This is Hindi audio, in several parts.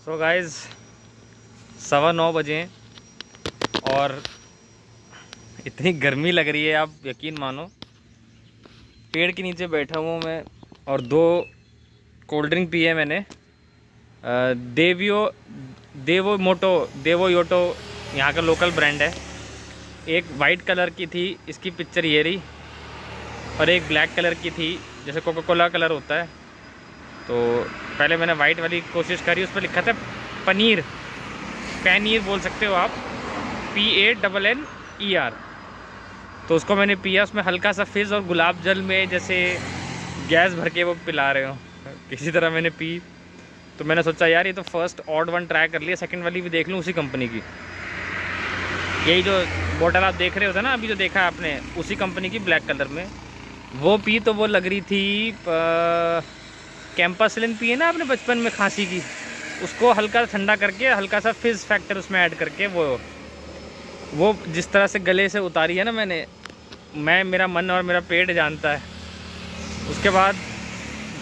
सो गाइस 9:15 बजे हैं और इतनी गर्मी लग रही है, आप यकीन मानो। पेड़ के नीचे बैठा हुआ हूँ मैं और 2 कोल्ड ड्रिंक पी है मैंने। देवो योटो यहाँ का लोकल ब्रांड है। एक वाइट कलर की थी, इसकी पिक्चर ये रही, और एक ब्लैक कलर की थी जैसे कोका कोला कलर होता है। तो पहले मैंने वाइट वाली कोशिश करी, उस पर लिखा था पनीर बोल सकते हो आप, PANNER। तो उसको मैंने पिया, उसमें हल्का सा फिज़ और गुलाब जल में जैसे गैस भर के वो पिला रहे हो किसी तरह मैंने पी। तो मैंने सोचा यार ये तो फर्स्ट ऑड वन ट्राई कर लिया, सेकंड वाली भी देख लूँ उसी कंपनी की। यही जो बोतल आप देख रहे होते ना, अभी जो देखा है आपने, उसी कंपनी की ब्लैक कलर में वो पी। तो वो लग रही थी कैंपासिलिन पी है ना आपने बचपन में खांसी की, उसको हल्का ठंडा करके हल्का सा फिज़ फैक्टर उसमें ऐड करके वो जिस तरह से गले से उतारी है ना मैं मेरा मन और मेरा पेट जानता है। उसके बाद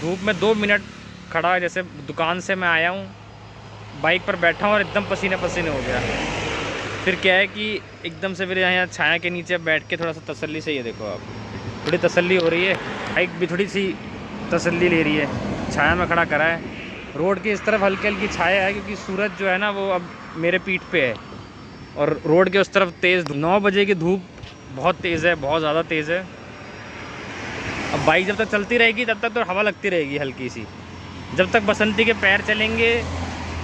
धूप में 2 मिनट खड़ा, जैसे दुकान से मैं आया हूँ, बाइक पर बैठा हूँ और एकदम पसीने पसीने हो गया। फिर क्या है कि एकदम से फिर यहाँ छाया के नीचे बैठ के थोड़ा सा तसल्ली से, ये देखो आप, थोड़ी तसल्ली हो रही है, बाइक भी थोड़ी सी तसल्ली ले रही है। छाया में खड़ा करा है, रोड की इस तरफ हल्की हल्की छाया है क्योंकि सूरज जो है ना वो अब मेरे पीठ पे है, और रोड के उस तरफ तेज़ 9 बजे की धूप बहुत तेज़ है, बहुत ज़्यादा तेज़ है। अब बाइक जब तक चलती रहेगी तब तक तो हवा लगती रहेगी हल्की सी, जब तक बसंती के पैर चलेंगे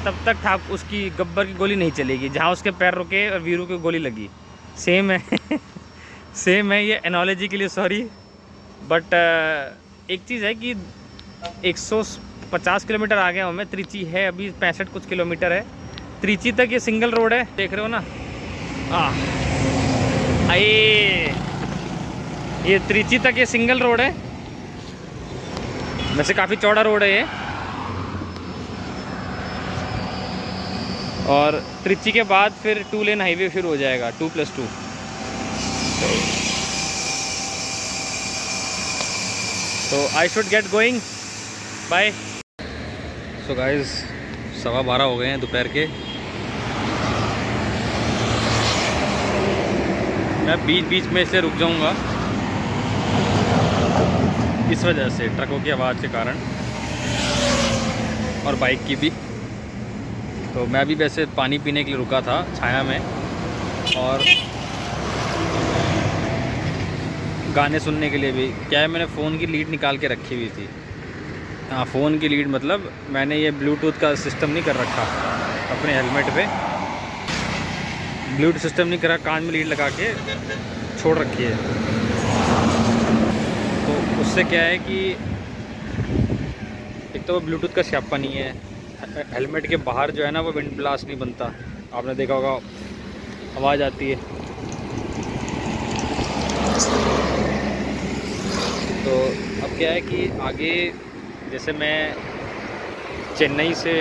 तब तक उसकी गब्बर की गोली नहीं चलेगी। जहाँ उसके पैर रुके और वीरू की गोली लगी, सेम है सेम है। ये एनालॉजी के लिए सॉरी, बट एक चीज़ है कि 150 किलोमीटर आ गया हूँ मैं। त्रिची है अभी 65 कुछ किलोमीटर है त्रिची तक। ये सिंगल रोड है, देख रहे हो ना। ये त्रिची तक ये सिंगल रोड है, वैसे काफ़ी चौड़ा रोड है ये। और त्रिची के बाद फिर 2 लेन हाईवे फिर हो जाएगा, 2+2। तो I should get going, bye. So guys 12:15 हो गए हैं दोपहर के। मैं बीच बीच में इसलिए रुक जाऊंगा, इस वजह से ट्रकों की आवाज़ के कारण और बाइक की भी। तो मैं भी वैसे पानी पीने के लिए रुका था छाया में, और गाने सुनने के लिए भी। क्या है, मैंने फ़ोन की लीड निकाल के रखी हुई थी। हाँ, फ़ोन की लीड मतलब मैंने ये ब्लूटूथ का सिस्टम नहीं कर रखा अपने हेलमेट पे, ब्लूटूथ सिस्टम नहीं करा, कान में लीड लगा के छोड़ रखी है। तो उससे क्या है कि एक तो वो ब्लूटूथ का स्यापा नहीं है, हेलमेट के बाहर जो है ना वो विंड ब्लास्ट नहीं बनता, आपने देखा होगा आवाज़ आती है। तो अब क्या है कि आगे जैसे मैं चेन्नई से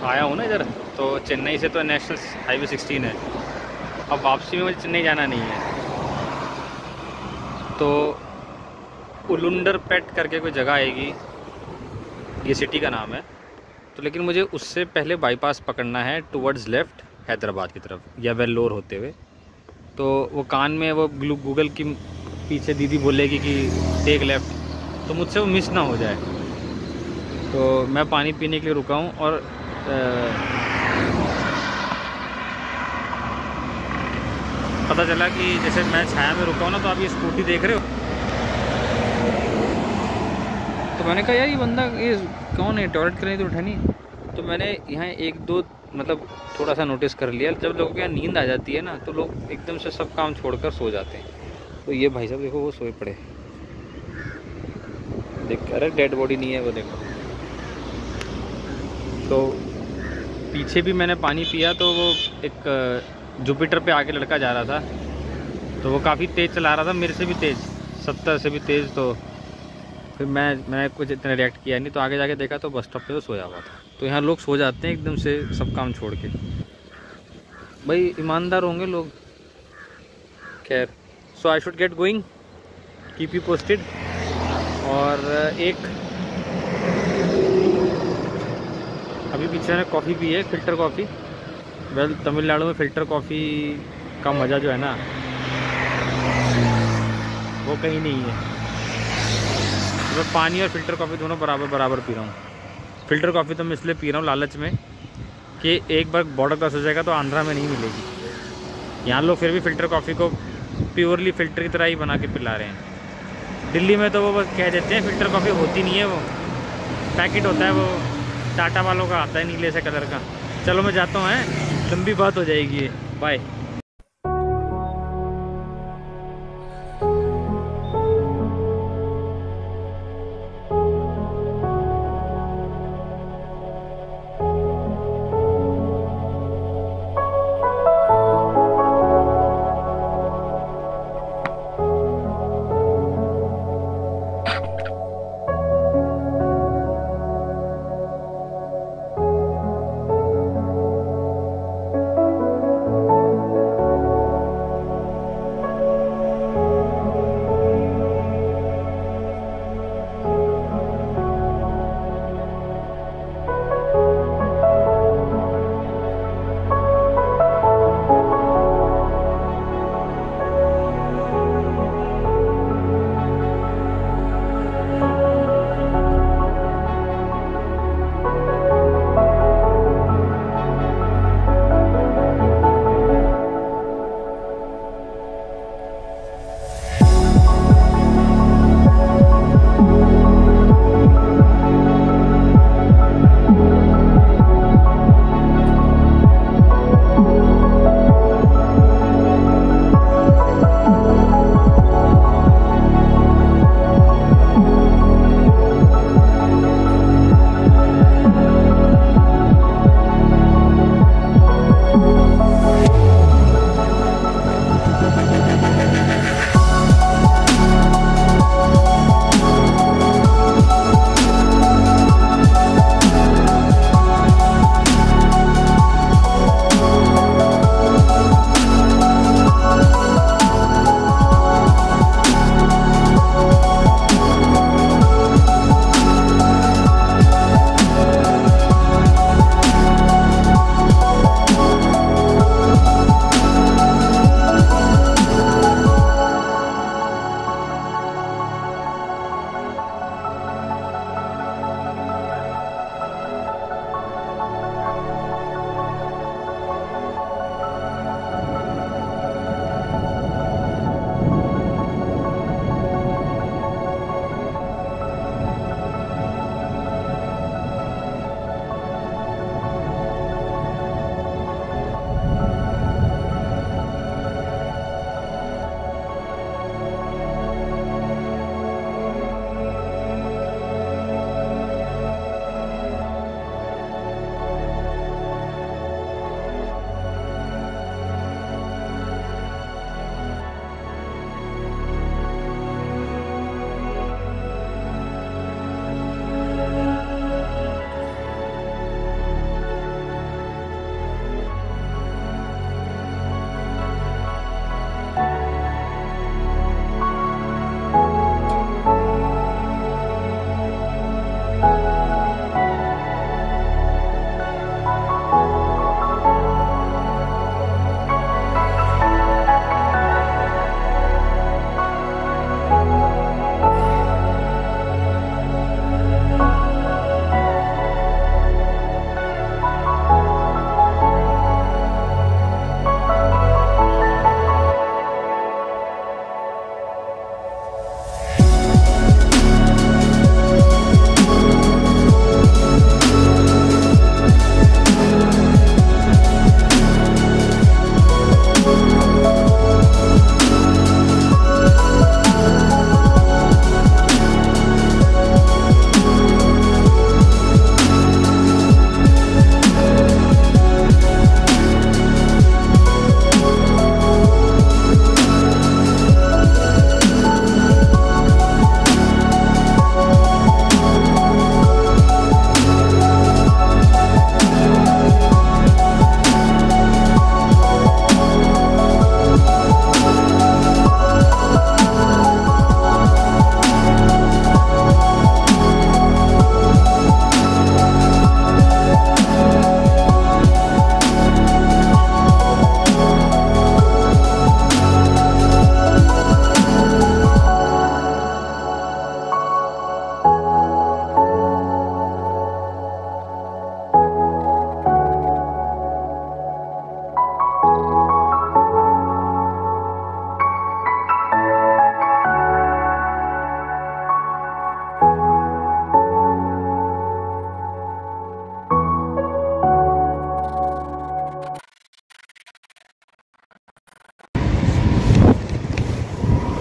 आया हूँ ना इधर, तो चेन्नई से तो नेशनल हाईवे 16 है। अब वापसी में मुझे चेन्नई जाना नहीं है, तो उलुंडरपेट करके कोई जगह आएगी, ये सिटी का नाम है। तो लेकिन मुझे उससे पहले बाईपास पकड़ना है टुवर्ड्स लेफ़्ट हैदराबाद की तरफ, या वेल्लोर होते हुए। तो वो कान में वो गूगल की पीछे दीदी बोलेगी कि टेक लेफ़्ट, तो मुझसे वो मिस ना हो जाए। तो मैं पानी पीने के लिए रुका हूँ, और पता चला कि जैसे मैं छाया में रुका हूँ ना, तो आप ये स्कूटी देख रहे हो। तो मैंने कहा यार ये बंदा ये कौन है, टॉयलेट करने तो उठा नहीं। तो मैंने यहाँ 1-2 मतलब थोड़ा सा नोटिस कर लिया, जब लोगों के यहाँ नींद आ जाती है ना तो लोग एकदम से सब काम छोड़कर सो जाते हैं। तो ये भाई साहब देखो वो सोए पड़े, देख, अरे डेड बॉडी नहीं है वो, देखो। तो पीछे भी मैंने पानी पिया, तो वो एक जुपिटर पे आके लड़का जा रहा था, तो वो काफ़ी तेज़ चला रहा था, मेरे से भी तेज़, 70 से भी तेज़। तो फिर मैंने कुछ इतना रिएक्ट किया नहीं, तो आगे जाके देखा तो बस स्टॉप पे वो सोया हुआ था। तो यहाँ लोग सो जाते हैं एकदम से सब काम छोड़ के, भाई ईमानदार होंगे लोग। खैर, so I should get going, keep you posted. और एक अभी पीछे ने कॉफ़ी पी है, फ़िल्टर कॉफ़ी। वेल तमिलनाडु में फ़िल्टर कॉफ़ी का मज़ा जो है ना वो कहीं नहीं है। तो मैं पानी और फ़िल्टर कॉफ़ी दोनों बराबर बराबर पी रहा हूँ। फ़िल्टर कॉफ़ी तो मैं इसलिए पी रहा हूँ लालच में कि एक बार बॉर्डर क्रॉस हो जाएगा तो आंध्रा में नहीं मिलेगी। यहाँ लोग फिर भी फ़िल्टर कॉफ़ी को प्योरली फ़िल्टर की तरह ही बना के पिला रहे हैं। दिल्ली में तो वो बस कह देते हैं फ़िल्टर कॉफ़ी होती नहीं है, वो पैकेट होता है, वो टाटा वालों का आता है नीले से कलर का। चलो मैं जाता हूँ, लंबी बात हो जाएगी। बाय।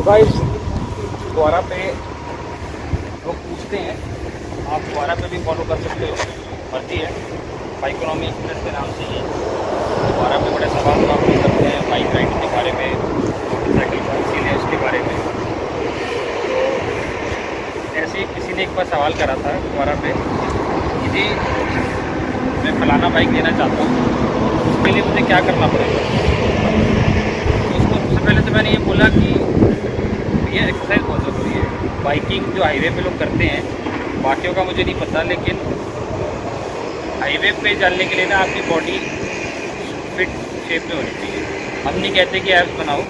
तो भाई क्वारा पे लोग पूछते हैं, आप क्वारा पे भी फॉलो कर सकते हो, मर्जी है। बाइकोनॉमी एक्सप्रेस के नाम से ही क्वारा पे बड़े सवाल जवाब भी करते हैं बाइक राइडिंग के बारे में, मोटरसाइकिल कौन सी है उसके बारे में। ऐसे ही किसी ने एक बार सवाल करा था क्वारा पे कि जी मैं फलाना बाइक लेना चाहता हूँ, उसके लिए मुझे क्या करना पड़ेगा। तो उसको सबसे पहले तो मैंने ये बोला कि ये एक्सरसाइज बहुत ज़रूरी है। बाइकिंग जो हाईवे पे लोग करते हैं, बाकियों का मुझे नहीं पता, लेकिन हाईवे पे चलने के लिए ना आपकी बॉडी फिट शेप में होनी चाहिए। हम नहीं कहते कि एब्स बनाओ,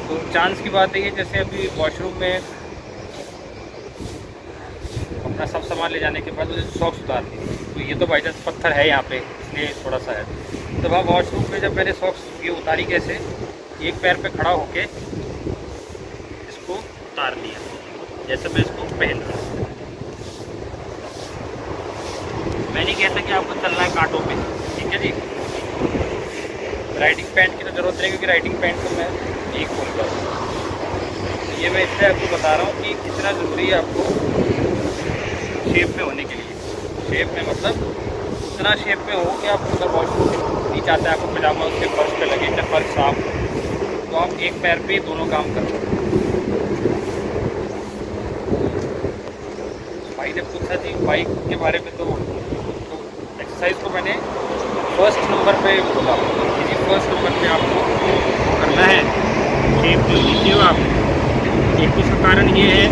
तो चांस की बात है। जैसे अभी वॉशरूम में अपना सब सामान ले जाने के बाद मुझे सॉक्स उतार दी, तो ये तो बाई चांस पत्थर है यहाँ पे, इसलिए थोड़ा सा है। तो वहाँ वॉशरूम में जब मैंने सॉक्स ये उतारी, कैसे एक पैर पे खड़ा होके इसको उतार लिया, जैसे मैं इसको पहन रहा हूँ। मैं नहीं कहता कि आपको चलना है कांटों पे, ठीक है जी। राइडिंग पैंट की तो ज़रूरत नहीं, क्योंकि राइडिंग पैंट तो मैं एक बोलता हूँ। ये मैं इसलिए आपको बता रहा हूँ कि कितना ज़रूरी है आपको शेप में होने के लिए। शेप में मतलब उतना शेप में हो कि आप अगर वॉशरूम नहीं चाहते आपको पजामा उसके फर्श पे लगे या फर्श साफ, तो आप एक पैर पे दोनों काम कर सकते। भाई ने पूछा जी बाइक के बारे में, तो एक्सरसाइज को मैंने फर्स्ट नंबर पे बोला कि जी फर्स्ट नंबर पे आपको करना है शेप में लीजिए आप। एक तो उसका कारण ये है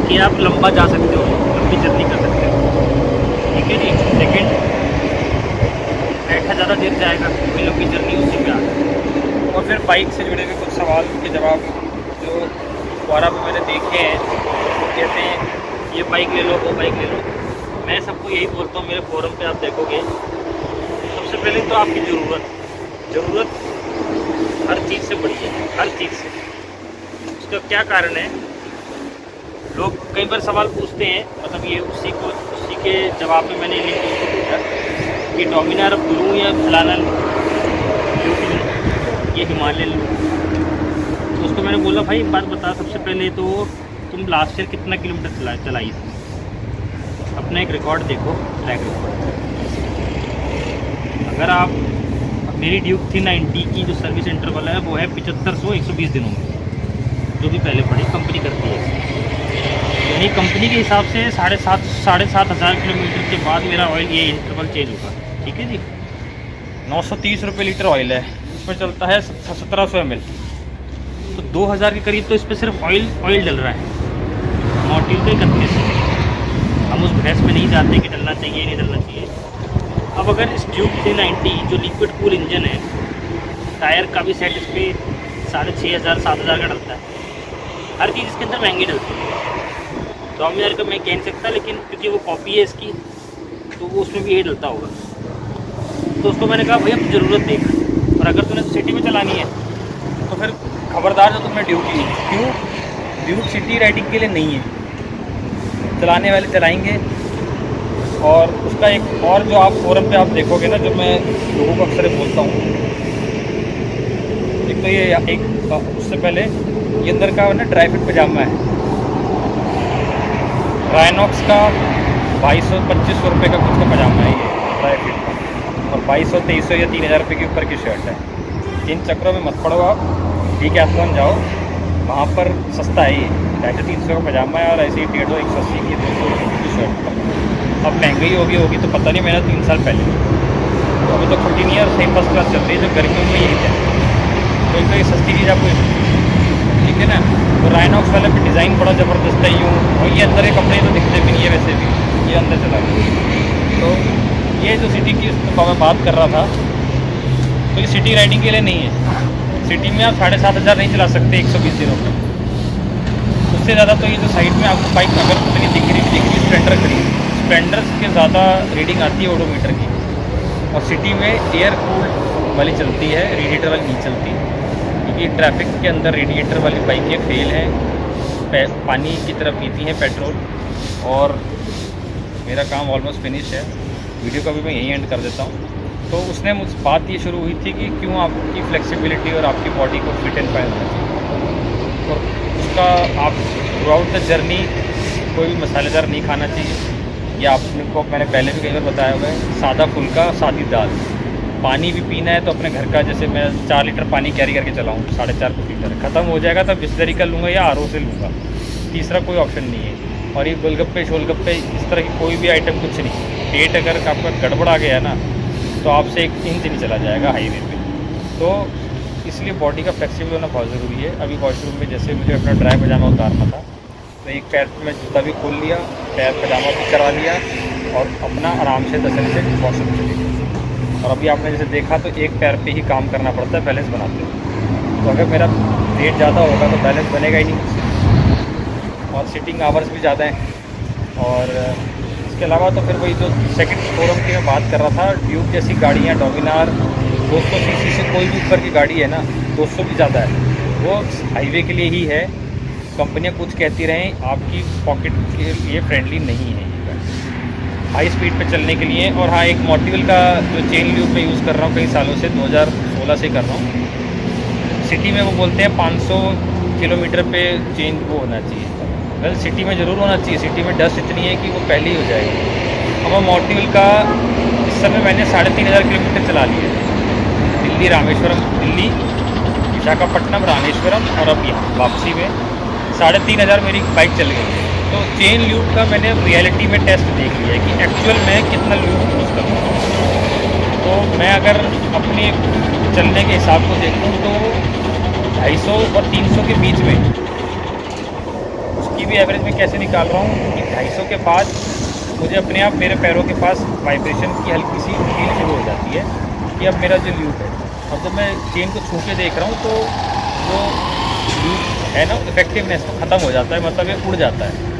कि आप लंबा जा सकते हो, लंबी जर्नी कर सकते हो, ठीक है जी। सेकेंड, बैठा ज़्यादा देर जाएगा, कोई लंबी जर्नी उसी में आ गई। और फिर बाइक से जुड़े हुए कुछ सवाल के जवाब जो क्वारा पे मैंने देखे हैं, तो कहते हैं ये बाइक ले लो, वो बाइक ले लो। मैं सबको यही बोलता हूँ, मेरे फोरम पे आप देखोगे, सबसे पहले तो आपकी ज़रूरत हर चीज़ से बड़ी है, हर चीज़ से। उसका क्या कारण है, लोग कई बार सवाल पूछते हैं, मतलब ये उसी के जवाब में मैंने लिंक उसको पूछा कि डोमिनार लूँ या फलाना लूँ, ये हिमालयन लूँ। तो उसको मैंने बोला भाई एक बात बता, सबसे पहले तो तुम लास्ट ईयर कितना किलोमीटर चलाई थी, अपना एक रिकॉर्ड देखो, ट्रैक रिकॉर्ड। अगर आप, मेरी ड्यूक थी 90 की, जो सर्विस इंटरवल है वो है 7500 120 दिनों में, जो भी पहले पढ़ी कंपनी करती है। यानी कंपनी के हिसाब से 7,500 किलोमीटर के बाद मेरा ऑयल ये इंटरवल चेंज होगा, ठीक है जी। 930 रुपये लीटर ऑयल है, इसमें चलता है 1700 ml, तो 2000 के करीब तो इस पर सिर्फ ऑयल डल रहा है। मॉड्यूल तो 31, हम उस बहस में नहीं जाते कि डलना चाहिए नहीं डलना चाहिए। अब अगर इस ड्यूक 390 जो लिक्विड कूल इंजन है, टायर का भी सेट इस पर 6,500-7,000 का डलता है, हर चीज़ इसके अंदर महंगी डलती है। डोमिनार का मैं कह नहीं सकता, लेकिन क्योंकि वो कॉपी है इसकी, तो वो उसमें भी यही डलता होगा। तो उसको मैंने कहा भैया ज़रूरत देख, और अगर तूने सिटी में चलानी है तो फिर खबरदार जो तुमने ड्यूक ली। क्यों? ड्यूक सिटी राइडिंग के लिए नहीं है, चलाने वाले चलाएंगे। और उसका एक और जो आप फोरम पे आप देखोगे ना, जो मैं लोगों को अक्सर बोलता हूँ, एक तो ये उससे पहले ये अंदर का ना ड्राई फिट पजामा है, राइनॉक्स का 2200-2500 रुपये का कुछ का पजामा है ये ड्राई फिट का, और 2200-2300 या 3000 रुपये के ऊपर की शर्ट है। इन चक्रों में मत पड़ो आप, ठीक है, आप जाओ, वहाँ पर सस्ता है ये, 250-300 का पजामा है, और ऐसे ही 150, 180 की 200 रुपये की शर्ट का। अब महंगाई होगी तो पता नहीं, मैंने 3 साल पहले, तो अभी तो खुटी नहीं है, और सही फर्स्ट क्लास चल रही है, जो गर्मियों में यही है, तो एक सस्ती चीज़ आपको, ठीक है ना। तो राइनॉक्स वाले पे डिज़ाइन बड़ा ज़बरदस्त है यूँ, और ये अंदर के कपड़े तो दिखते भी नहीं है वैसे भी, ये अंदर चला गया। तो ये जो सिटी की मैं बात कर रहा था, तो ये सिटी राइडिंग के लिए नहीं है। सिटी में आप 7,500 नहीं चला सकते 120 दिनों में, उससे ज़्यादा। तो ये जो साइड में आपको बाइक अगर उतनी दिख रही स्प्लेंडर खड़ी, स्प्लेंडर के ज़्यादा रीडिंग आती है ओडोमीटर की, और सिटी में एयर कूल्ड वाली चलती है, रेडिएटर वाली नहीं चलती, क्योंकि ट्रैफिक के अंदर रेडिएटर वाली बाइकें फेल हैं, पानी की तरफ पीती हैं पेट्रोल। और मेरा काम ऑलमोस्ट फिनिश है, वीडियो का भी मैं यहीं एंड कर देता हूँ। तो उसने मुझ बात ये शुरू हुई थी कि क्यों आपकी फ्लेक्सिबिलिटी और आपकी बॉडी को फिट एंड फाइन होना चाहिए, और उसका आप थ्रू आउट द जर्नी कोई भी मसालेदार नहीं खाना चाहिए। या आपने को मैंने पहले भी कई बार बताया हुआ है, सादा फुल्का सादी दाल। पानी भी पीना है तो अपने घर का, जैसे मैं 4 लीटर पानी कैरी करके चलाऊँ, 4.5 लीटर ख़त्म हो जाएगा तब बिस्लरी का लूँगा या RO से लूँगा, तीसरा कोई ऑप्शन नहीं है। और ये गोलगप्पे शोलगप्पे इस तरह की कोई भी आइटम कुछ नहीं। पेट अगर आपका गड़बड़ आ गया ना तो आपसे 1 इंच नहीं चला जाएगा हाईवे पे। तो इसलिए बॉडी का फ्लेक्सिबल होना बहुत ज़रूरी है। अभी वॉशरूम में जैसे मुझे अपना ड्राई पजामा उतारना था तो एक पैर पे मैं जूता भी खोल लिया, पैर पजामा भी करा लिया और अपना आराम से 10 से वॉशरूम चले गए। और अभी आपने जैसे देखा तो एक पैर पे ही काम करना पड़ता है बैलेंस बनाते हुए। तो अगर मेरा वेट ज़्यादा होगा तो बैलेंस बनेगा ही नहीं, और सिटिंग आवर्स भी ज़्यादा हैं। और इसके अलावा तो फिर वही जो सेकंड फोरम की मैं बात कर रहा था, ड्यूक जैसी गाड़ियाँ, डोमिनार 200 सीसी से कोई भी ऊपर की गाड़ी है ना, 200 भी ज़्यादा है, वो हाईवे के लिए ही है। कंपनियां कुछ कहती रहें, आपकी पॉकेट के लिए फ्रेंडली नहीं है ये गाड़ी, हाई स्पीड पे चलने के लिए। और हाँ, एक मोटिवल का जो चेन ल्यूब मैं यूज़ कर रहा हूँ कई सालों से, 2016 से कर रहा हूँ। सिटी में वो बोलते हैं 500 किलोमीटर पे चेंज वो होना चाहिए। वेल, सिटी में ज़रूर होना चाहिए, सिटी में डस्ट इतनी है कि वो पहले ही हो जाएगी। अब मोटिवल का इस समय मैंने 3500 किलोमीटर चला लिया है, दिल्ली रामेश्वरम, दिल्ली विशाखापट्टनम रामेश्वरम, और अब यहाँ वापसी में 3500 मेरी बाइक चल गई है। तो चेन ल्यूब का मैंने रियलिटी में टेस्ट देख लिया है कि एक्चुअल में कितना ल्यूब यूज़ करता हूँ। तो मैं अगर अपने चलने के हिसाब को देखूँ तो 250 और 300 के बीच में, उसकी भी एवरेज में कैसे निकाल रहा हूँ कि 250 के बाद मुझे अपने आप मेरे पैरों के पास वाइब्रेशन की हल्की सी फील शुरू हो जाती है कि अब मेरा जो ल्यूब है। अब जब मैं चेन को छू के देख रहा हूँ तो जो ल्यूब है ना, इफेक्टिवनेस ख़त्म हो जाता है, मतलब ये उड़ जाता है।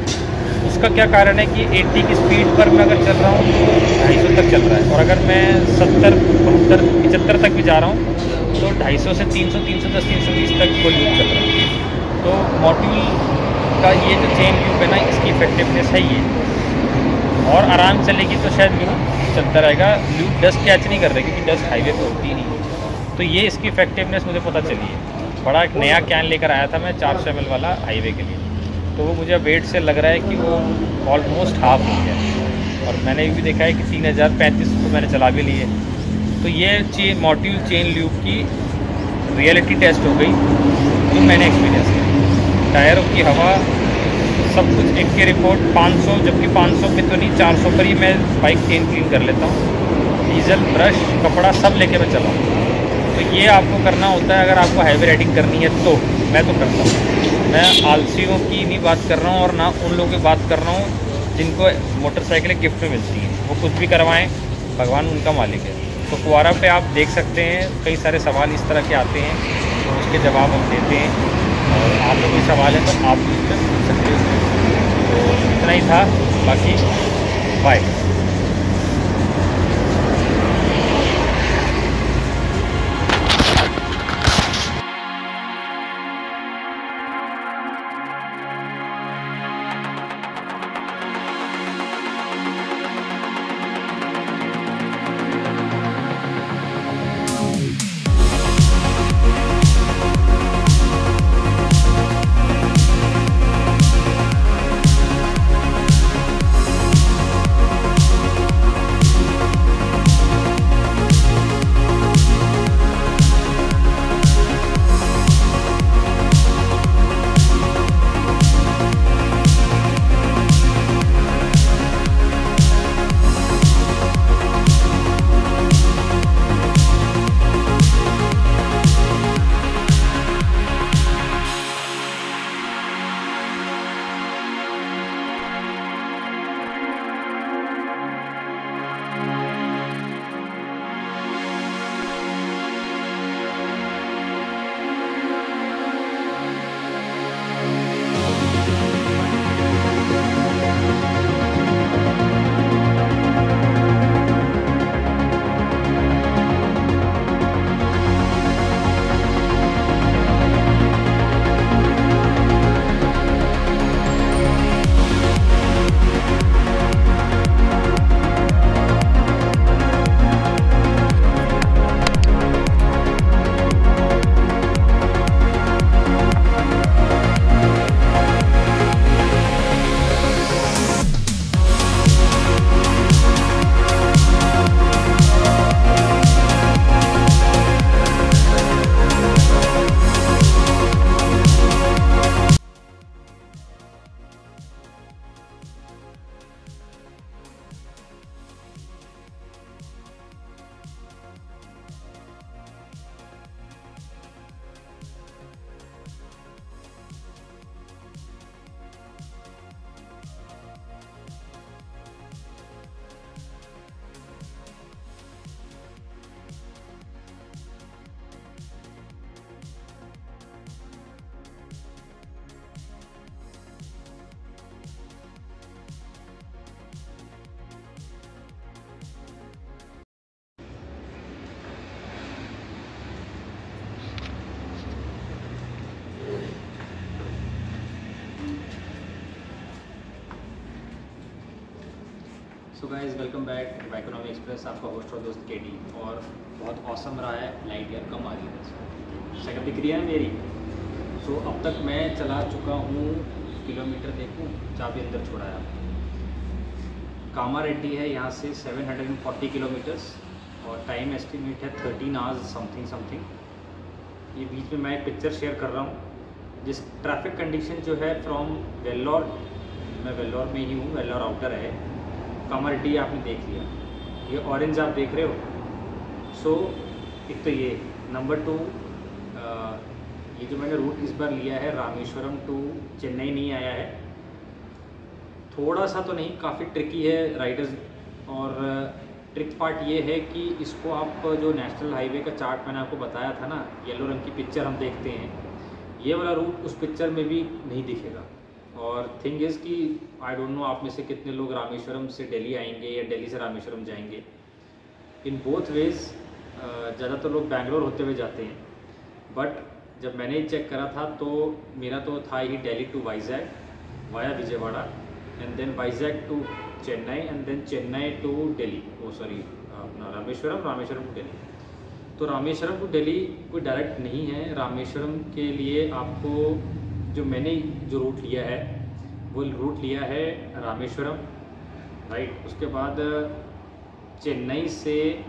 उसका क्या कारण है कि 80 की स्पीड पर मैं अगर चल रहा हूँ तो 250 तक चल रहा है, और अगर मैं 70, 72, 75 तक भी जा रहा हूँ तो 250 से 300, 310, 320 तक कोई ल्यूब चल रहा है। तो मोटिवल का ये जो चेन ल्यूब है ना, इसकी इफेक्टिवनेस है ये, और आराम चलेगी तो शायद ल्यूब चलता रहेगा। ल्यूब डस्ट कैच नहीं कर रही क्योंकि डस्ट हाईवे पे होती ही नहीं। तो ये इसकी इफेक्टिवनेस मुझे पता चली है। बड़ा एक नया कैन लेकर आया था मैं 400 ml वाला हाईवे के लिए, तो वो मुझे वेट से लग रहा है कि वो ऑलमोस्ट हाफ हो गया। और मैंने भी देखा है कि 3035 तो मैंने चला भी लिए। तो ये मोटिवल चेन ल्यूब की रियलिटी टेस्ट हो गई जो मैंने एक्सपीरियंस किया। टायरों की हवा सब कुछ एक की रिपोर्ट 500, जबकि 500 पे तो नहीं, 400 पर ही मैं बाइक चेन क्लीन कर लेता हूँ। डीजल, ब्रश, कपड़ा सब लेके मैं चला हूँ। तो ये आपको करना होता है अगर आपको हाईवे राइडिंग करनी है तो। मैं तो करता हूँ। मैं आलसियों की नहीं बात कर रहा हूँ और ना उन लोगों की बात कर रहा हूँ जिनको मोटरसाइकिलें गिफ्ट में मिलती हैं। वो कुछ भी करवाएं, भगवान उनका मालिक है। तो कुवारा पे आप देख सकते हैं कई सारे सवाल इस तरह के आते हैं, तो उसके जवाब हम देते हैं। और आप लोग कोई सवाल है तो आप भी उस पर पूछ सकते हो। तो इतना ही था, बाकी bye. So guys welcome back Bikonomy Express, आपका होस्ट और दोस्त केडी। और बहुत औसम रहा है, लाइट यार कम आ रही है, सेकंड दिख रही है मेरी। सो अब तक मैं चला चुका हूँ, किलोमीटर देखूँ, चाबी अंदर छोड़ा है। कामारेड्डी है यहाँ से 740 किलोमीटर्स और टाइम एस्टिमेट है 13 आवर्स समथिंग। ये बीच में मैं एक पिक्चर शेयर कर रहा हूँ जिस ट्रैफिक कंडीशन जो है फ्रॉम वेल्लोर, मैं वेल्लोर में ही हूँ, वेल्लोर आउटर है। कामारेड्डी आपने देख लिया, ये ऑरेंज आप देख रहे हो। सो एक तो ये नंबर 2, ये जो मैंने रूट इस बार लिया है रामेश्वरम टू चेन्नई नहीं आया है। थोड़ा सा तो नहीं, काफ़ी ट्रिकी है राइडर्स। और ट्रिक पार्ट ये है कि इसको आप जो नेशनल हाईवे का चार्ट मैंने आपको बताया था ना, येलो रंग की पिक्चर हम देखते हैं, ये वाला रूट उस पिक्चर में भी नहीं दिखेगा। और थिंग इज़ कि आई डोंट नो आप में से कितने लोग रामेश्वरम से दिल्ली आएंगे या दिल्ली से रामेश्वरम जाएंगे। इन बोथ वेज़ ज़्यादातर लोग बैंगलोर होते हुए जाते हैं, बट जब मैंने चेक करा था तो मेरा तो था ही Delhi to Vizag via Vijayawada, and then Vizag to Chennai, and then Chennai to Delhi, अपना रामेश्वरम, रामेश्वरम टू दिल्ली। तो रामेश्वरम टू दिल्ली कोई डायरेक्ट नहीं है। रामेश्वरम के लिए आपको जो मैंने जो रूट लिया है वो रूट लिया है रामेश्वरम, राइट। उसके बाद चेन्नई से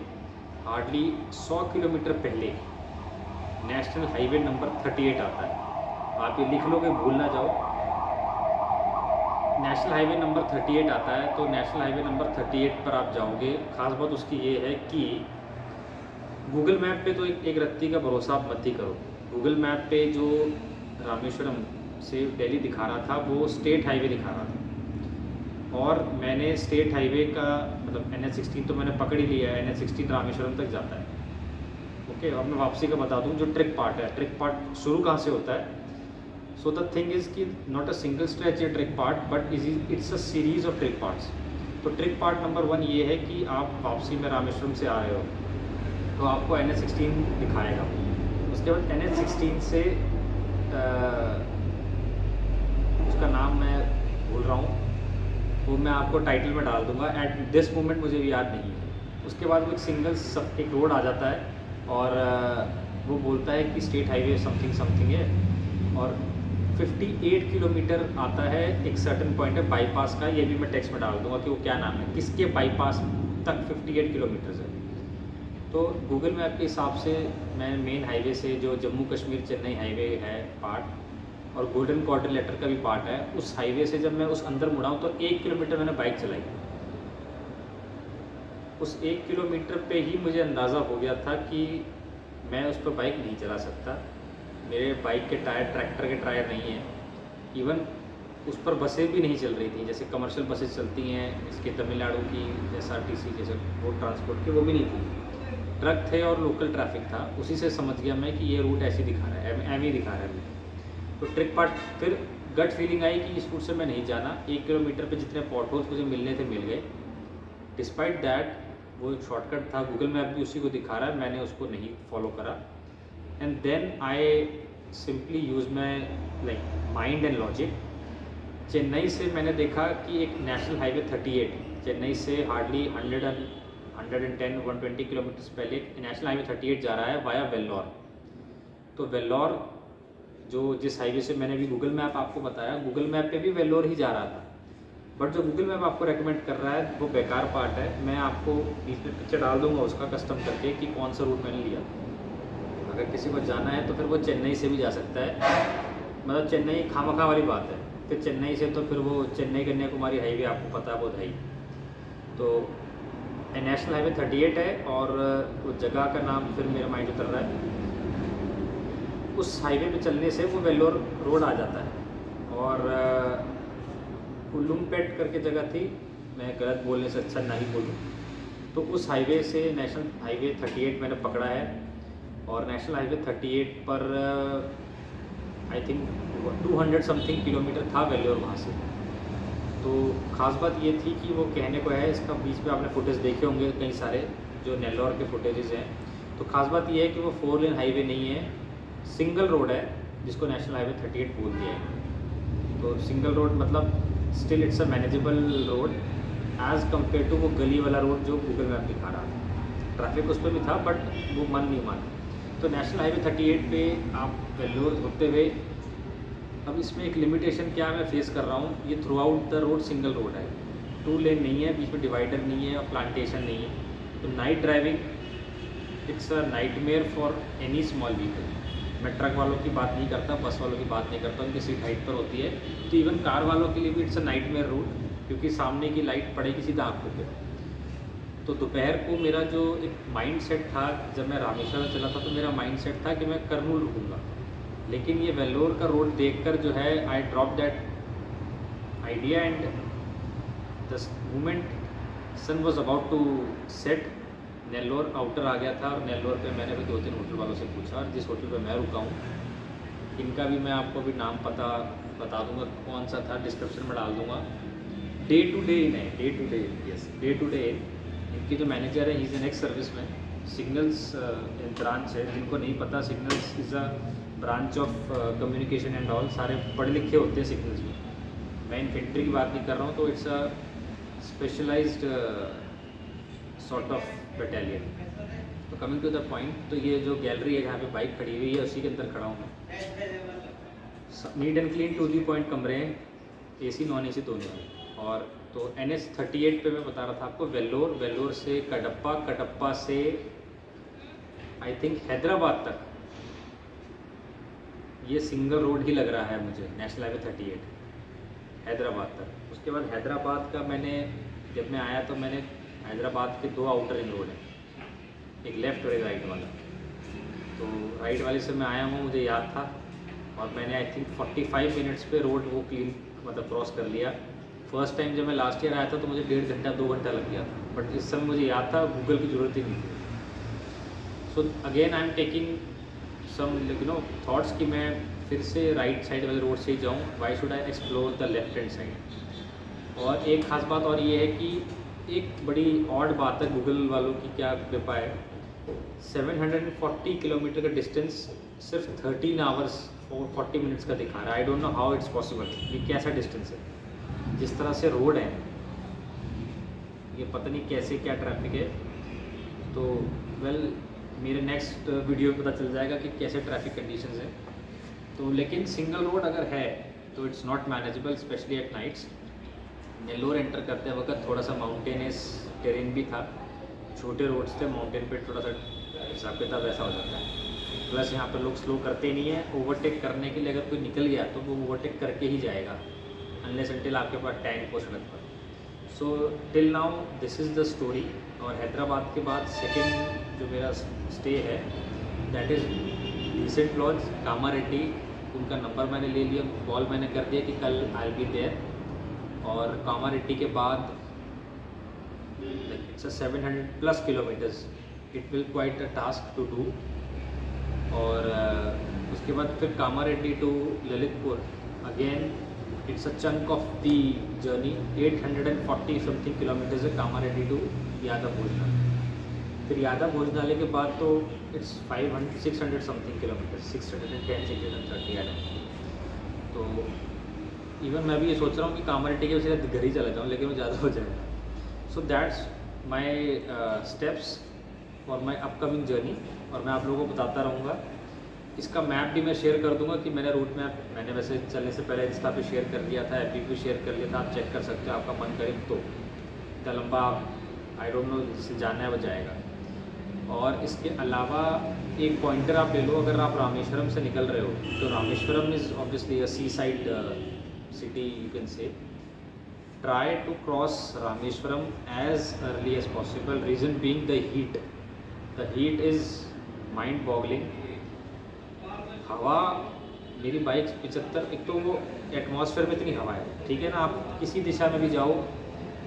हार्डली 100 किलोमीटर पहले नेशनल हाईवे नंबर 38 आता है। आप ये लिख लो कि भूल ना जाओ, नेशनल हाईवे नंबर 38 आता है। तो नेशनल हाईवे नंबर 38 पर आप जाओगे। ख़ास बात उसकी ये है कि गूगल मैप पे तो एक रत्ती का भरोसा आप मत ही करो। गूगल मैप पे जो रामेश्वरम से दिल्ली दिखा रहा था वो स्टेट हाईवे दिखा रहा था, और मैंने स्टेट हाईवे का मतलब NH16 तो मैंने पकड़ ही लिया है। NH16 रामेश्वरम तक जाता है। ओके, अब मैं वापसी का बता दूं जो ट्रिक पार्ट है। ट्रिक पार्ट शुरू कहाँ से होता है? सो द थिंग इज़ कि नॉट अ सिंगल स्ट्रेच ये trick part, but it's a series of trick parts. तो ट्रिक पार्ट नंबर 1 ये है कि आप वापसी में रामेश्वरम से आ रहे हो तो आपको NH16 दिखाएगा। उसके बाद NH16 से उसका नाम मैं भूल रहा हूँ, वो मैं आपको टाइटल में डाल दूंगा। एट दिस मोमेंट मुझे भी याद नहीं है। उसके बाद वो एक रोड आ जाता है और वो बोलता है कि स्टेट हाईवे समथिंग समथिंग है, और 58 किलोमीटर आता है। एक सर्टन पॉइंट है बाईपास का, ये भी मैं टेक्स्ट में डाल दूंगा कि वो क्या नाम है, किसके बाईपास तक 58 किलोमीटर है। तो गूगल मैप के हिसाब से मैं मेन हाईवे से जो जम्मू कश्मीर चेन्नई हाईवे है पार्ट, और गोल्डन क्वाड्रिलेटरल का भी पार्ट है, उस हाईवे से जब मैं उस अंदर मुड़ा हूँ तो 1 किलोमीटर मैंने बाइक चलाई। उस 1 किलोमीटर पे ही मुझे अंदाज़ा हो गया था कि मैं उस पर बाइक नहीं चला सकता। मेरे बाइक के टायर ट्रैक्टर के टायर नहीं हैं। इवन उस पर बसें भी नहीं चल रही थी, जैसे कमर्शियल बसें चलती हैं इसके तमिलनाडु की, SRTC जैसे रोड ट्रांसपोर्ट की, वो भी नहीं थी। ट्रक थे और लोकल ट्रैफिक था। उसी से समझ गया मैं कि ये रूट ऐसे दिखा रहा है, एम ही दिखा रहा है। तो ट्रिक पार्ट, फिर गट फीलिंग आई कि इस रूट से मैं नहीं जाना। 1 किलोमीटर पे जितने पॉट होल्स मुझे मिलने थे मिल गए। डिस्पाइट दैट वो एक शॉर्टकट था, गूगल मैप भी उसी को दिखा रहा है, मैंने उसको नहीं फॉलो करा। And then I simply use my like mind and logic. Chennai से मैंने देखा कि एक नेशनल हाईवे 38 चेन्नई से हार्डली 110-120 किलोमीटर्स पहले नेशनल हाईवे 38 जा रहा है वाया वेल्लोर। तो वेल्लोर जो जिस हाईवे से मैंने भी गूगल मैप आपको बताया, गूगल मैप पे भी वेल्लोर ही जा रहा था, बट जो गूगल मैप आपको रेकमेंड कर रहा है वो बेकार पार्ट है। मैं आपको बीच में पिक्चर डाल दूंगा उसका कस्टम करके कि कौन सा रूट मैंने लिया। अगर किसी को जाना है तो फिर वो चेन्नई से भी जा सकता है, मतलब चेन्नई खामखा वाली बात है। फिर चेन्नई से तो फिर वो चेन्नई कन्याकुमारी हाईवे आपको पता है वो है। तो नेशनल हाईवे 38 है और वो जगह का नाम फिर मेरे माइंड उतर रहा है। उस हाईवे पे चलने से वो वेल्लोर रोड आ जाता है, और कुल्लुमपेट करके जगह थी, मैं गलत बोलने से अच्छा नहीं बोलूँ। तो उस हाईवे से नेशनल हाईवे 38 मैंने पकड़ा है, और नेशनल हाईवे 38 पर आई थिंक 200 समथिंग किलोमीटर था वेल्लोर वहाँ से। तो ख़ास बात ये थी कि वो कहने को है, इसका बीच में आपने फुटेज देखे होंगे कई सारे जो नेल्लौर के फुटेजेस हैं। तो ख़ास बात ये है कि वो 4 लेन हाईवे नहीं है, सिंगल रोड है जिसको नेशनल हाईवे 38 बोल दिया है। तो सिंगल रोड मतलब still it's a manageable road, as compare to वो गली वाला रोड जो गूगल मैप दिखा रहा था। ट्रैफिक उस पर भी था बट वो मन नहीं माना। तो नेशनल हाईवे 38 पे आप वेल्लोर होते हुए, अब इसमें एक लिमिटेशन क्या मैं फेस कर रहा हूँ, ये through out the road single road है, 2 लेन नहीं है, बीच में डिवाइडर नहीं है और प्लांटेशन नहीं है। तो night driving it's a nightmare for any small vehicle. मैं ट्रक वालों की बात नहीं करता, बस वालों की बात नहीं करता, उनकी सीट हाइट पर होती है। तो इवन कार वालों के लिए भी इट्स अ नाइटमेयर रूट, क्योंकि सामने की लाइट पड़ेगी सीधा आँखों पे। तो दोपहर को मेरा जो एक माइंड सेट था, जब मैं रामेश्वरम चला था तो मेरा माइंड सेट था कि मैं कर्नूल रुकूँगा, लेकिन ये वेल्लोर का रोड देखकर जो है I drop that idea and the moment sun was about to set, Nellore outer आ गया था। और नेल्लोर पे मैंने भी 2-3 होटल वालों से पूछा, और जिस होटल पे मैं रुका हूँ इनका भी मैं आपको भी नाम पता बता दूंगा कौन सा था, डिस्क्रिप्शन में डाल दूंगा। डे टू डे इन है, day to day, yes day to day. इनके जो मैनेजर है, he is an ex service man. Signals branch है, जिनको नहीं पता, signals is a branch of communication and all, सारे पढ़े लिखे होते हैं सिग्नल्स में। मैं इन्फेंट्री की बात नहीं कर रहा हूँ, तो it's a specialised sort of battalion. तो कमिंग टू द पॉइंट, तो ये जो गैलरी है जहाँ पे बाइक खड़ी हुई है, उसी के अंदर खड़ा हूँ मैं। Neat and clean to the point कमरे हैं, AC नॉन AC दोनों हैं। और तो NH 38 पे मैं बता रहा था आपको, वेल्लोर से कटप्पा से आई थिंक हैदराबाद तक ये सिंगल रोड ही लग रहा है मुझे, नेशनल हाईवे 38 हैदराबाद तक। उसके बाद हैदराबाद का मैंने जब मैं आया तो मैंने हैदराबाद के 2 आउटर रिंग रोड हैं, एक लेफ़्ट और एक राइट वाला। तो राइट वाले से मैं आया हूँ, मुझे याद था, और मैंने आई थिंक 45 मिनट्स पे रोड वो क्लीन मतलब क्रॉस कर लिया। फर्स्ट टाइम जब मैं लास्ट ईयर आया था तो मुझे 1.5 घंटा 2 घंटा लग गया था, बट इस समय मुझे याद था गूगल की ज़रूरत ही नहीं थी। So again I am taking some thoughts कि मैं फिर से राइट साइड वाले रोड से ही जाऊँ, why should I explore the left hand side. और एक ख़ास बात और ये है कि एक बड़ी ऑड बात है, गूगल वालों की क्या कृपा है, 740 किलोमीटर का डिस्टेंस सिर्फ 13 आवर्स और 40 मिनट्स का दिखा रहा है। आई don't know how it's possible, ये कैसा डिस्टेंस है। जिस तरह से रोड है ये पता नहीं कैसे क्या ट्रैफिक है। तो मेरे नेक्स्ट वीडियो में पता चल जाएगा कि कैसे ट्रैफिक कंडीशंस हैं। तो लेकिन सिंगल रोड अगर है तो it's not manageable, specially at nights. Nellore enter करते वक्त थोड़ा सा माउंटेनियस टेरेन भी था, छोटे रोड्स थे, माउंटेन पे थोड़ा सा हिसाब किताब वैसा हो जाता है। प्लस यहाँ पर लोग स्लो करते नहीं हैं। ओवरटेक करने के लिए अगर कोई निकल गया तो वो ओवरटेक करके ही जाएगा, अनलेस अनटिल आपके पास टैंक हो सड़क पर। So till now this is the story. और हैदराबाद के बाद सेकेंड जो मेरा स्टे है that is decent lodge Kamareddy. उनका नंबर मैंने ले लिया, कॉल मैंने कर दिया कि कल आई विल बी देयर। और कामारेड्डी के बाद it's 700+ kilometres, it will quite a task to do. और उसके बाद फिर Kamareddy to Lalitpur, again it's a chunk of the journey. 840 something kilometres है कामारेड्डी टू यादव भोजनालय। फिर यादव भोजनालय के बाद तो इट्स 600 समथिंग किलोमीटर, 610 630। तो इवन मैं भी ये सोच रहा हूँ कि कामारेड्डी के वजह से घर ही चला जाऊँ, लेकिन वो ज़्यादा हो जाएगा। So that's my steps for my upcoming journey. और मैं आप लोगों को बताता रहूँगा। इसका मैप भी मैं शेयर कर दूंगा कि मैंने रूट मैप मैंने वैसे चलने से पहले इंस्टा पे शेयर कर दिया था, एपी पे शेयर कर लिया था, आप चेक कर सकते हो, आपका मन करे तो। इतना लंबा आप आई डोंट नो जिससे जानना है वो जाएगा। और इसके अलावा एक पॉइंटर आप ले लो, अगर आप रामेश्वरम से निकल रहे हो तो Rameswaram is obviously a sea side city, you can say. Try to cross Rameswaram as early as possible, reason being the heat. The heat is mind boggling. हवा मेरी बाइक 75, एक तो वो एटमॉस्फेयर में इतनी हवा है, ठीक है ना, आप किसी दिशा में भी जाओ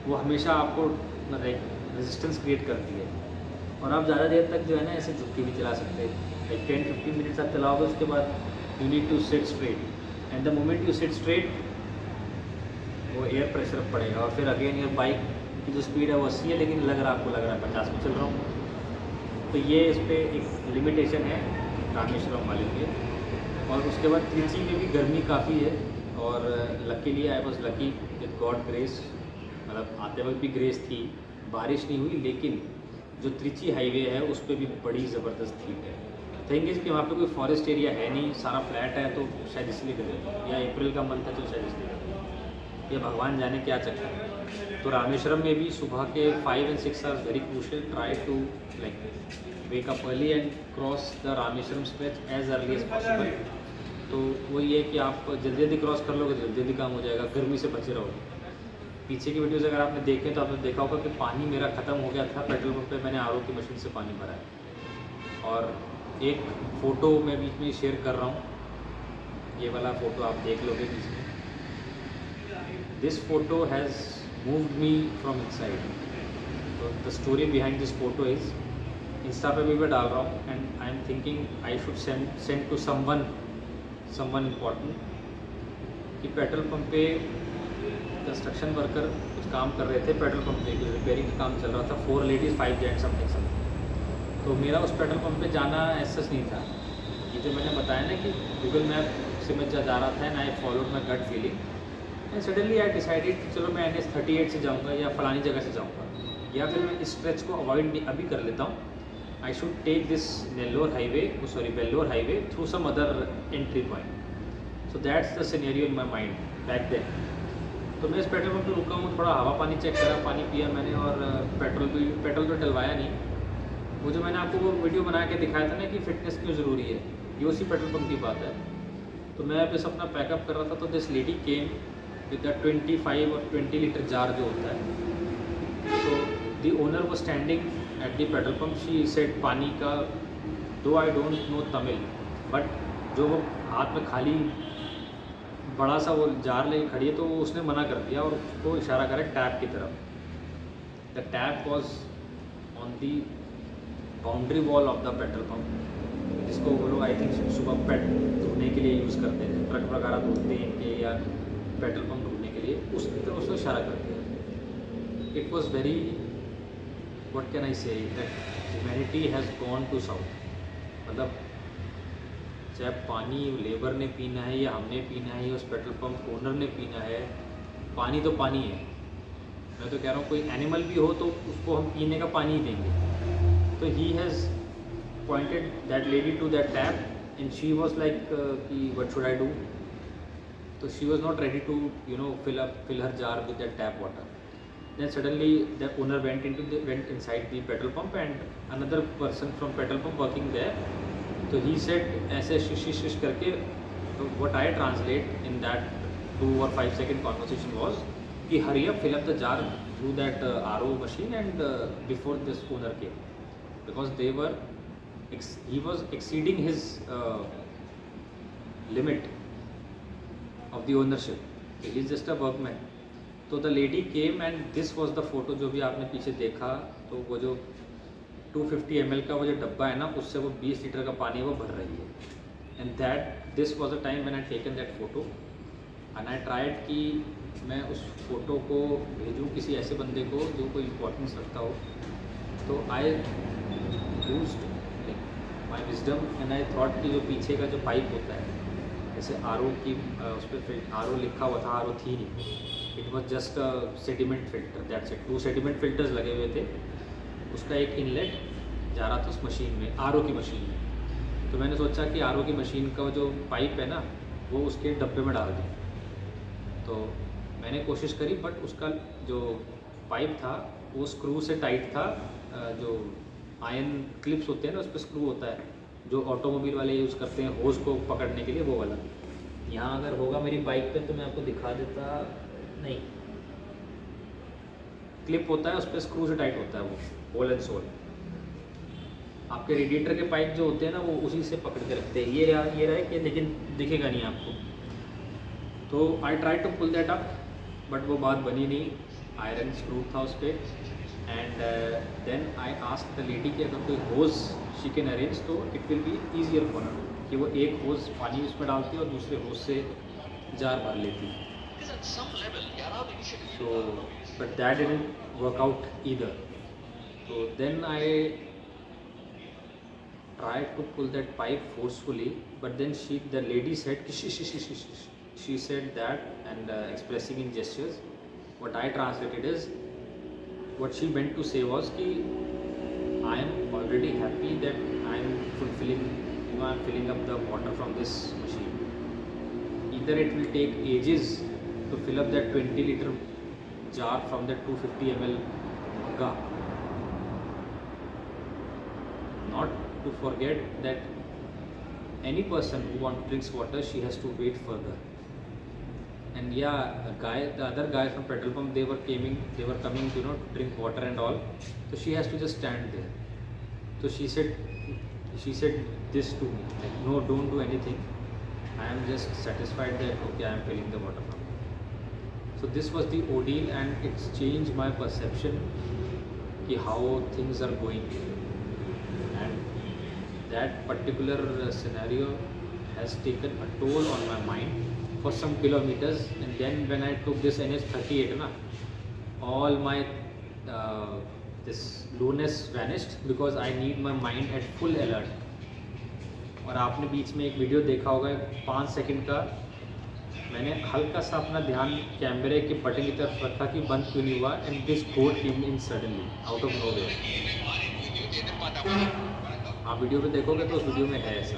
वो हमेशा आपको रेजिस्टेंस क्रिएट करती है। और आप ज़्यादा देर तक जो है ना ऐसे झुक के भी चला सकते हैं, लाइक 10-15 मिनट्स आप चलाओगे, उसके बाद you need to sit straight, and the moment you sit straight वो एयर प्रेशर पड़ेगा। और फिर अगेन ये बाइक की जो स्पीड है वो 80 है, लेकिन लग रहा आपको लग रहा है 50 में चल रहा हूँ। तो ये इस पर एक लिमिटेशन है रामेश्वरम वाले के। और उसके बाद त्रिची में भी गर्मी काफ़ी है, और luckily I was lucky with God grace मतलब आते वक्त भी ग्रेस थी, बारिश नहीं हुई, लेकिन जो त्रिची हाईवे है उस पर भी बड़ी ज़बरदस्त हीट है। थिंग इज़ कि वहाँ पे कोई फॉरेस्ट एरिया है नहीं, सारा फ्लैट है, तो शायद इसलिए कर, या अप्रैल का मंथ है तो शायद इसलिए कर, या भगवान जाने क्या चक्कर है। तो रामेश्वरम में भी सुबह के 5 and 6 hours very crucial, try to like wake up early and cross the Rameswaram stretch as early as possible. तो वो ये कि आप जल्दी जल्दी क्रॉस कर लोगे, जल्दी जल्दी काम हो जाएगा, गर्मी से बचे रहोगे। पीछे की वीडियोज़ अगर आपने देखें तो आपने देखा होगा कि पानी मेरा ख़त्म हो गया था पेट्रोल पंप पे, मैंने आरओ की मशीन से पानी भरा है। और एक फ़ोटो मैं बीच में शेयर कर रहा हूँ, ये वाला फ़ोटो आप देख लोगे बीच में। This photo has moved me from inside. तो the story behind this photo is, insta पे भी मैं डाल रहा हूँ, and I am thinking I should send to someone important, कि पेट्रोल पंप पे कंस्ट्रक्शन वर्कर कुछ काम कर रहे थे पेट्रोल पंप पे, कुछ रिपेयरिंग का काम चल रहा था, 4 लेडीज़ 5 जेंट्स समथिंग। तो मेरा उस पेट्रोल पंप पे जाना ऐसा नहीं था, ये जो मैंने बताया ना कि गूगल मैप से मैं जा रहा था, and I followed my gut feeling, and suddenly I decided कि चलो मैं NH 38 से जाऊँगा या फलानी जगह से जाऊँगा, या फिर मैं इस स्ट्रेच को अवॉइड अभी कर लेता हूँ। I should take this Vellore highway through some other entry point. So that's the scenario in my mind back then. तो मैं इस पेट्रोल पंप पे रुका हूँ, थोड़ा हवा पानी चेक करा, पानी पिया मैंने, और पेट्रोल तो डलवाया नहीं। वो जो मैंने आपको वो वीडियो बना के दिखाया था ना कि फ़िटनेस क्यों ज़रूरी है, ये उसी पेट्रोल पंप की बात है। तो मैं बस अपना पैकअप कर रहा था, तो this lady came with the 25 और 20 लीटर जार जो होता है। तो द ओनर वो standing at the petrol pump, she said पानी का, दो आई डोंट नो तमिल, बट जो वो हाथ में खाली बड़ा सा वो जार लेके खड़ी है, तो उसने मना कर दिया और उसको इशारा करा टैप की तरफ। The tap was on the boundary wall of the petrol pump, जिसको वो लोग आई थिंक सुबह पेट धोने के लिए यूज़ करते हैं, ट्रक वगैरह धोते हैं इनके, या पेट्रोल पंप धोने के लिए, उसकी तरफ उसको इशारा कर दिया। It was very, what can I say, that humanity has gone to south. मतलब चाहे पानी लेबर ने पीना है या हमने पीना है या उस पेट्रोल पंप ओनर ने पीना है, पानी तो पानी है। मैं तो कह रहा हूँ कोई एनिमल भी हो तो उसको हम पीने का पानी ही देंगे। तो he has pointed that lady to that tap, and she was like कि व्हाट शुड आई डू। तो she was not ready to fill her jar with that tap water. Then suddenly the owner went inside the petrol pump, and another person from petrol pump working there. तो ही सेड ऐसे शिश करके, तो what I translate in that 2 or 5 second conversation was कि hurry up fill up the jar through that RO machine and before this owner came, because they were he was exceeding his limit of the ownership, he is just a workman. तो the lady came and this was the photo जो भी आपने पीछे देखा। तो वो जो 250 ml का वो जो डब्बा है ना, उससे वो 20 लीटर का पानी वो भर रही है। And this was a time when I taken that photo, and I tried कि मैं उस फोटो को भेजूँ किसी ऐसे बंदे को जो कोई इम्पोर्टेंस रखता हो। तो I used my wisdom and I thought कि जो पीछे का जो पाइप होता है, जैसे RO की उस पर RO लिखा हुआ था, RO थी नहीं, it was just sediment filter, that's it. 2 sediment filters लगे हुए थे, उसका एक इनलेट जा रहा था उस मशीन में, RO की मशीन में। तो मैंने सोचा कि RO की मशीन का जो पाइप है ना, वो उसके डब्बे में डाल दूँ। तो मैंने कोशिश करी, बट उसका जो पाइप था वो स्क्रू से टाइट था, जो आयरन क्लिप्स होते हैं ना, उस पर स्क्रू होता है जो ऑटोमोबाइल वाले यूज़ करते हैं होज़ को पकड़ने के लिए, वो वाला। यहाँ अगर होगा मेरी बाइक पे तो मैं आपको दिखा देता, नहीं, क्लिप होता है, उस पर स्क्रू से टाइट होता है वो होल एंड सोल। आपके रेडिएटर के पाइप जो होते हैं ना, वो उसी से पकड़ के रखते हैं। ये रहा कि, लेकिन दिखेगा नहीं आपको। तो I try to pull that up, but वो बात बनी नहीं, आयरन स्क्रू था उस पर। And then I asked the lady कि अगर कोई होज़ शी कैन अरेंज तो it will be easier for her, कि वो एक होज़ पानी उसमें डालती और दूसरे होज़ से जार भर लेती। So but that didn't work out either. तो then I tried to pull that pipe forcefully, but then the lady said she said that, and expressing in gestures, what I translated is, what she meant to say was कि I am already happy that I am fulfilling, I am filling up the water from this machine. Either it will take ages to fill up that 20-liter jar from that 250 ml mugga. Not to forget that any person who drinks water, she has to wait further. And yeah, the other guys from petrol pump, they were coming to drink water and all. So she has to just stand there. So she said this to me, like, no, don't do anything. I am just satisfied that okay, I am filling the water from you. So this was the ordeal, and it's changed my perception ki how things are going. And that particular scenario has taken a toll on my mind for some kilometers. And then when I took this NH38, all my this lowness vanished, because I need my mind at full alert. और आपने बीच में एक वीडियो देखा होगा 5 सेकंड का, मैंने हल्का सा अपना ध्यान कैमरे के बटन की तरफ रखा कि बंद क्यों नहीं हुआ, and this code came in suddenly out of nowhere. आप वीडियो पे देखोगे तो उस वीडियो में है ऐसा,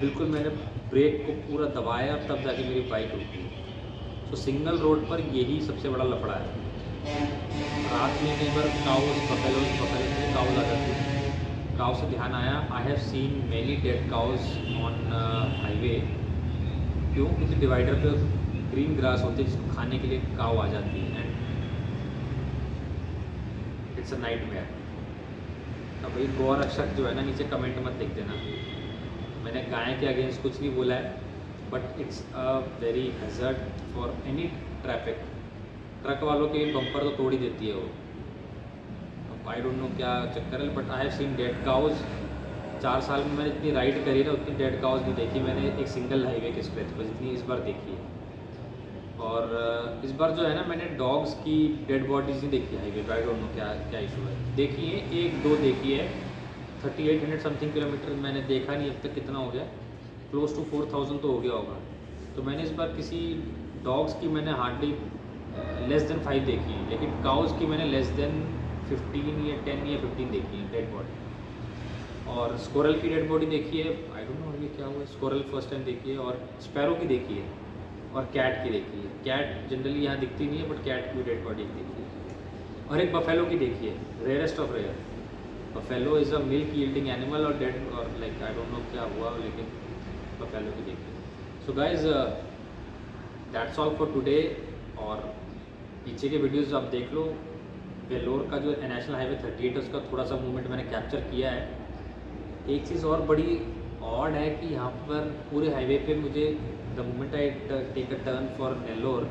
बिल्कुल मैंने ब्रेक को पूरा दबाया तब जाके मेरी बाइक रुकी। तो सिंगल रोड पर यही सबसे बड़ा लफड़ा है। रात में कई बार काउस आ जाती है, काउ से ध्यान आया, I have seen many dead cows on highway. क्यों? क्योंकि डिवाइडर पे ग्रीन ग्रास होती है जिसको खाने के लिए काउ आ जाती है, एंड इट्स अ नाइटमेयर। अब भाई गौ रक्षक जो है ना, नीचे कमेंट मत लिख देना, मैंने गाय के अगेंस्ट कुछ नहीं बोला है, but it's a very hazard for any traffic. Truck वालों के बम्पर तो तोड़ ही देती है वो, आई डोंट नो क्या चक्कर है, but I have seen dead cows. 4 साल में मैंने जितनी राइड करी ना, उतनी डेड काउज नहीं देखी मैंने एक सिंगल हाईवे के स्ट्रेच पर, जितनी इस बार देखी है। और इस बार जो है ना, मैंने डॉग्स की डेड बॉडीज नहीं देखी हाईवे पर, आई डोंट नो क्या इशू है। देखी है 1-2 देखी है, 3800 समथिंग किलोमीटर मैंने देखा नहीं अब तक, कितना हो गया, क्लोज टू 4000 तो हो गया होगा। तो मैंने इस बार किसी डॉग्स की मैंने हार्डली लेस देन 5 देखी है, लेकिन काउज की मैंने लेस देन 15 या 10 या 15 देखी है डेड बॉडी। और स्कोरल की डेड बॉडी देखी है, आई डोंट नो ये क्या हुआ, स्कोरल फर्स्ट टाइम देखी है, और स्पैरो की देखी है, और कैट की देखी है। कैट जनरली यहाँ दिखती नहीं है, बट कैट की डेड बॉडी देखी है। और एक बफेलो की देखी है, rarest of rare. Buffalo is a milk yielding animal, और डेड, और लाइक आई डोंट नो क्या हुआ, लेकिन बफेलो की देखी है। So guys that's all for today. और पीछे के वीडियोज़ आप देख लो, वेलोर का जो नेशनल हाईवे 38 है उसका थोड़ा सा मूवमेंट मैंने कैप्चर किया है। एक चीज़ और बड़ी ऑड है कि यहाँ पर पूरे हाईवे पे मुझे the moment I take a turn for Nellore,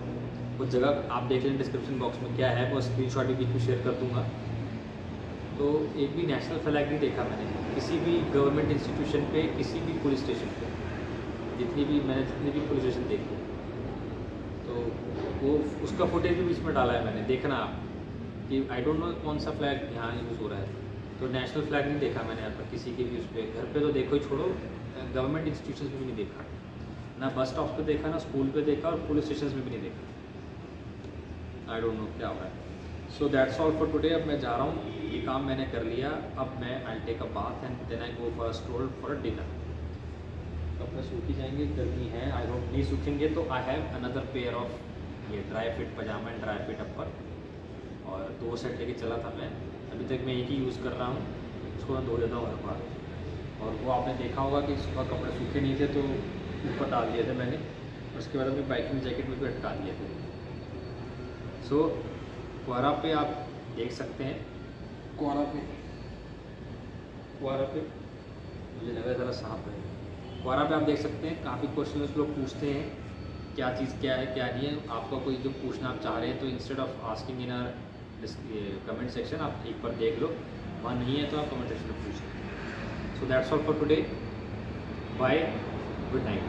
वो जगह आप देख लें डिस्क्रिप्शन बॉक्स में क्या है, वो स्क्रीनशॉट भी बीच में शेयर कर दूँगा। तो एक भी नेशनल फ्लैग नहीं देखा मैंने किसी भी गवर्नमेंट इंस्टीट्यूशन पे, किसी भी पुलिस स्टेशन पे, जितनी भी पुलिस स्टेशन देखी, तो वो उसका फुटेज भी बीच में डाला है मैंने, देखना आप कि आई डोंट नो कौन सा फ्लैग यहाँ यूज़ हो रहा है। तो नेशनल फ्लैग नहीं देखा मैंने यहाँ पर किसी के भी उस पर, घर पे तो देखो ही छोड़ो, गवर्नमेंट इंस्टीट्यूशन में भी नहीं देखा, ना बस स्टॉप पे देखा, ना स्कूल पे देखा, और पुलिस स्टेशन में भी नहीं देखा। आई डोंट नो क्या हो रहा है। सो दैट्स ऑल फॉर टुडे। अब मैं जा रहा हूँ, ये काम मैंने कर लिया, अब मैं I take a bath and then I go for a stroll for a dinner. कपड़े सूखी जाएंगे, गर्मी है, आई होप नहीं सूखेंगे। तो I have another pair of ये dry fit pyjama and dry fit upper, और 2 सेट लेके चला था मैं, अभी तक मैं एक ही यूज़ कर रहा हूँ, इसको मैं धो देता हूँ हर बार। और वो आपने देखा होगा कि सुबह कपड़े सूखे नहीं थे तो ऊपर डाल दिए थे मैंने, और उसके बाद अपनी बाइकिंग जैकेट में भी अटका दिए थे। सो क्वारा पे आप देख सकते हैं, क्वारा पे मुझे लगा ज़रा सांप है। क्वारा पे आप देख सकते हैं काफ़ी क्वेश्चन लोग पूछते हैं, क्या चीज़ क्या है क्या नहीं है। आपका कोई जो पूछना आप चाह रहे हैं, तो instead of asking in our comment section, आप एक बार देख लो, वहाँ नहीं है तो आप कमेंट सेक्शन में पूछ सकते हैं। So that's all for today, bye, good night.